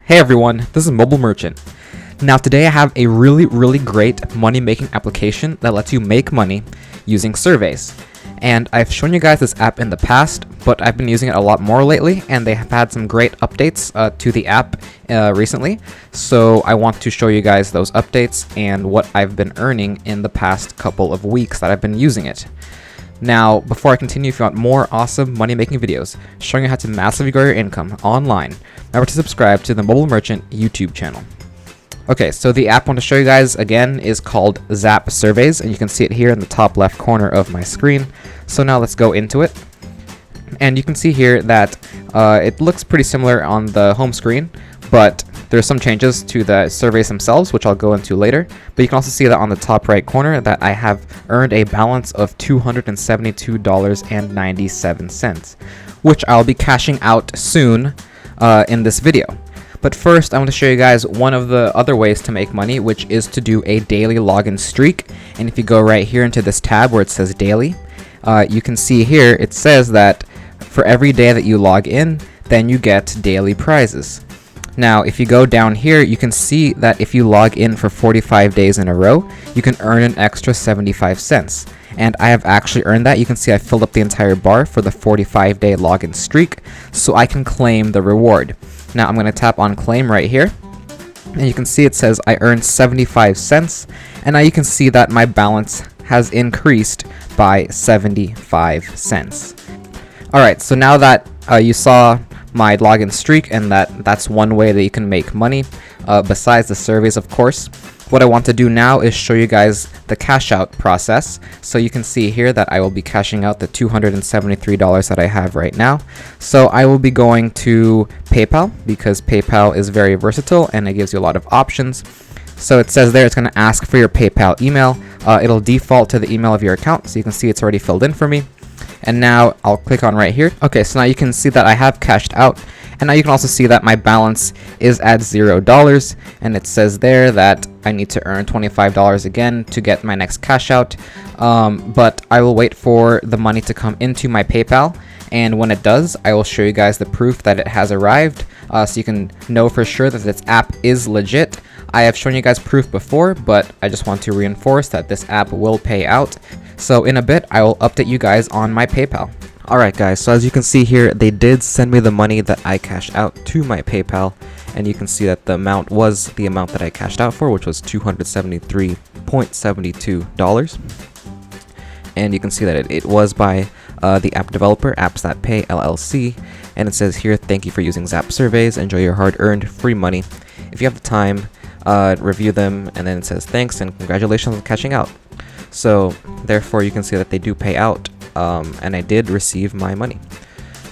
Hey everyone, this is Mobile Merchant. Now today I have a really great money making application that lets you make money using surveys. And I've shown you guys this app in the past, but I've been using it a lot more lately, and they have had some great updates to the app recently. So I want to show you guys those updates and what I've been earning in the past couple of weeks that I've been using it. Now, before I continue, if you want more awesome money-making videos showing you how to massively grow your income online, remember to subscribe to the Mobile Merchant YouTube channel. Okay, so the app I want to show you guys again is called Zap Surveys, and you can see it here in the top left corner of my screen. So now let's go into it. And you can see here that it looks pretty similar on the home screen, but there's some changes to the surveys themselves, which I'll go into later. But you can also see that on the top right corner that I have earned a balance of $272.97, which I'll be cashing out soon in this video. But first, I want to show you guys one of the other ways to make money, which is to do a daily login streak. And if you go right here into this tab where it says daily, you can see here it says that for every day that you log in, then you get daily prizes. Now, if you go down here, you can see that if you log in for 45 days in a row, you can earn an extra 75 cents. And I have actually earned that. You can see I filled up the entire bar for the 45-day login streak, so I can claim the reward. Now, I'm going to tap on claim right here, and you can see it says I earned 75 cents, and now you can see that my balance has increased by 75 cents. Alright, so now that you saw my login streak, and that's one way that you can make money besides the surveys, of course. What I want to do now is show you guys the cash out process. So you can see here that I will be cashing out the $273 that I have right now. So I will be going to PayPal because PayPal is very versatile and it gives you a lot of options. So it says there it's going to ask for your PayPal email. It'll default to the email of your account, so you can see it's already filled in for me. And now I'll click on right here. Okay, so now you can see that I have cashed out. And now you can also see that my balance is at $0. And it says there that I need to earn $25 again to get my next cash out. But I will wait for the money to come into my PayPal. And when it does, I will show you guys the proof that it has arrived. So you can know for sure that this app is legit. I have shown you guys proof before, but I just want to reinforce that this app will pay out. So in a bit, I will update you guys on my PayPal. Alright guys, so as you can see here, they did send me the money that I cashed out to my PayPal, and you can see that the amount was the amount that I cashed out for, which was $273.72. And you can see that it was by the app developer, Apps That Pay LLC, and it says here, thank you for using Zap Surveys, enjoy your hard-earned free money. If you have the time, review them, and then it says thanks and congratulations on cashing out. So therefore you can see that they do pay out, and I did receive my money.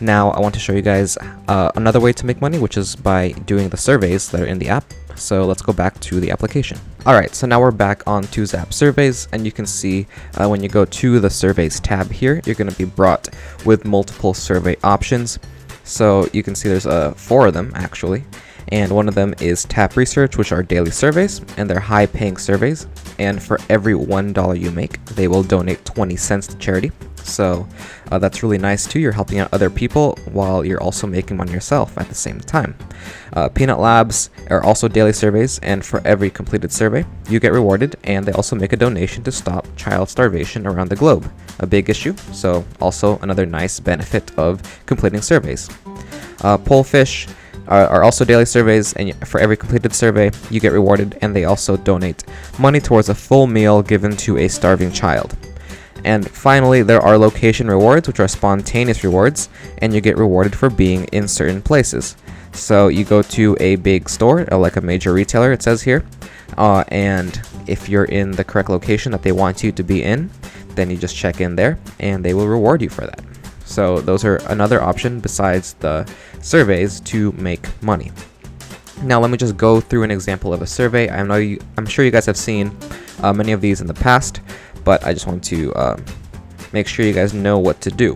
Now I want to show you guys another way to make money, which is by doing the surveys that are in the app. So let's go back to the application. Alright, so now we're back on to Zap Surveys, and you can see when you go to the surveys tab here, you're going to be brought with multiple survey options. So you can see there's 4 of them actually. And one of them is Tap Research, which are daily surveys, and they're high-paying surveys. And for every $1 you make, they will donate 20 cents to charity. So that's really nice too. You're helping out other people while you're also making money yourself at the same time. Peanut Labs are also daily surveys, and for every completed survey, you get rewarded, and they also make a donation to stop child starvation around the globe. A big issue, so also another nice benefit of completing surveys. Polefish are also daily surveys, and for every completed survey you get rewarded, and they also donate money towards a full meal given to a starving child. And finally, there are location rewards, which are spontaneous rewards, and you get rewarded for being in certain places. So you go to a big store, like a major retailer, it says here, and if you're in the correct location that they want you to be in, then you just check in there and they will reward you for that. So those are another option besides the surveys to make money. Now let me just go through an example of a survey. I'm sure you guys have seen many of these in the past, but I just want to make sure you guys know what to do.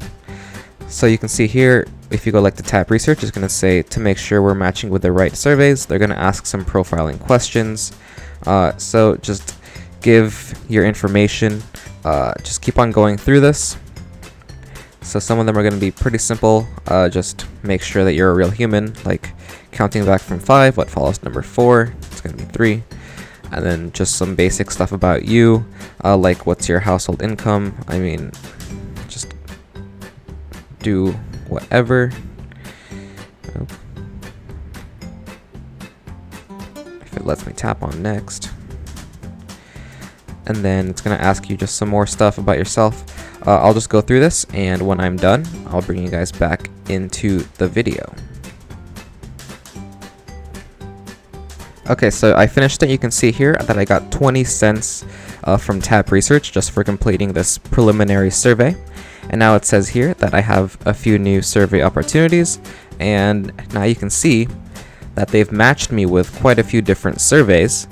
So you can see here, if you go like to Tap Research, it's going to say to make sure we're matching with the right surveys. They're going to ask some profiling questions. So just give your information. Just keep on going through this. So some of them are going to be pretty simple. Just make sure that you're a real human, like counting back from 5, what follows number 4, it's going to be 3. And then just some basic stuff about you, like what's your household income. I mean, just do whatever. If it lets me tap on next. And then it's going to ask you just some more stuff about yourself. I'll just go through this, and when I'm done, I'll bring you guys back into the video. Okay, so I finished it. You can see here that I got 20 cents from Tap Research just for completing this preliminary survey. And now it says here that I have a few new survey opportunities, and now you can see that they've matched me with quite a few different surveys,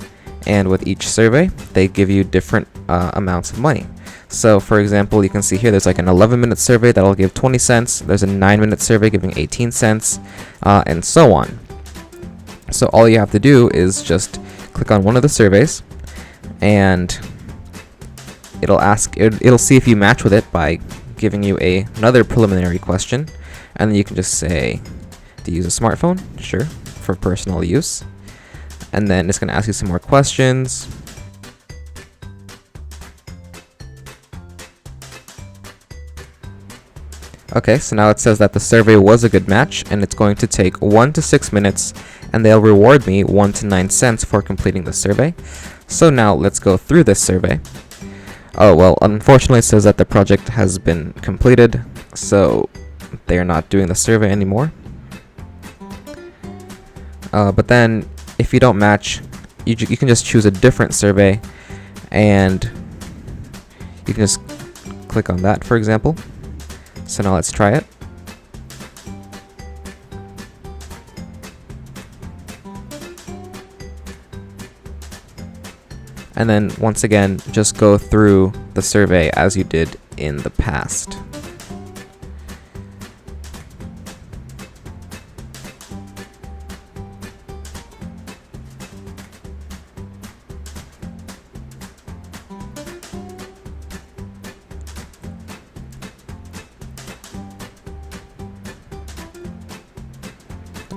and with each survey, they give you different amounts of money. So for example, you can see here there's like an 11-minute survey that'll give 20 cents, there's a 9-minute survey giving 18 cents, and so on. So all you have to do is just click on one of the surveys, and it'll see if you match with it by giving you another preliminary question, and then you can just say to use a smartphone, sure, for personal use, and then it's going to ask you some more questions. Okay, so now it says that the survey was a good match, and it's going to take 1 to 6 minutes, and they'll reward me 1 to 9 cents for completing the survey. So now let's go through this survey. Oh, well, unfortunately it says that the project has been completed, so they're not doing the survey anymore. But then, if you don't match, you can just choose a different survey, and you can just click on that, for example. So now let's try it. And then once again, just go through the survey as you did in the past.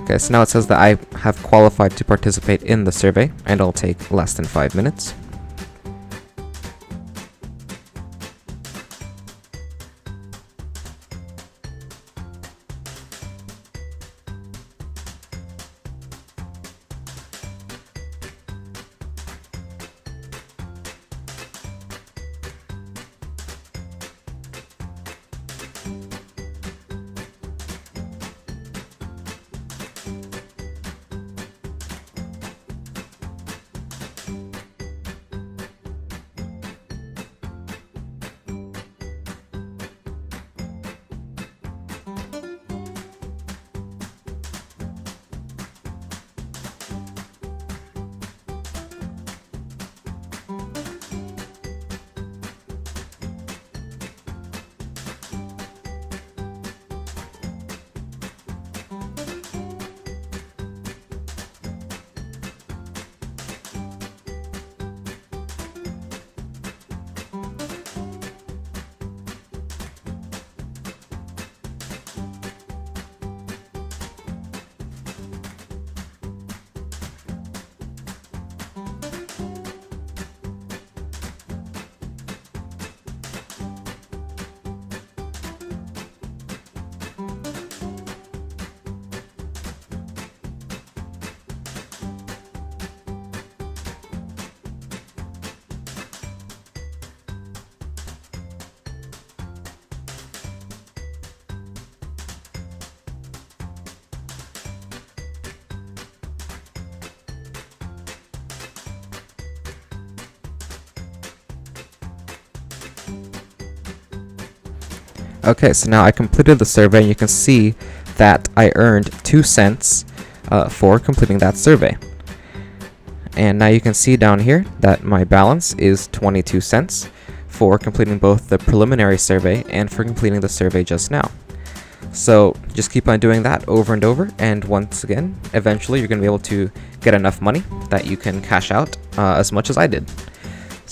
Okay, so now it says that I have qualified to participate in the survey, and it'll take less than 5 minutes. Okay, so now I completed the survey, and you can see that I earned 2 cents for completing that survey. And now you can see down here that my balance is 22 cents for completing both the preliminary survey and for completing the survey just now. So just keep on doing that over and over, and once again, eventually you're going to be able to get enough money that you can cash out as much as I did.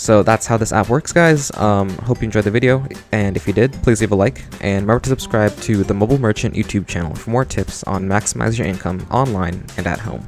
So that's how this app works, guys. Hope you enjoyed the video, and if you did, please leave a like, and remember to subscribe to the Mobile Merchant YouTube channel for more tips on maximize your income online and at home.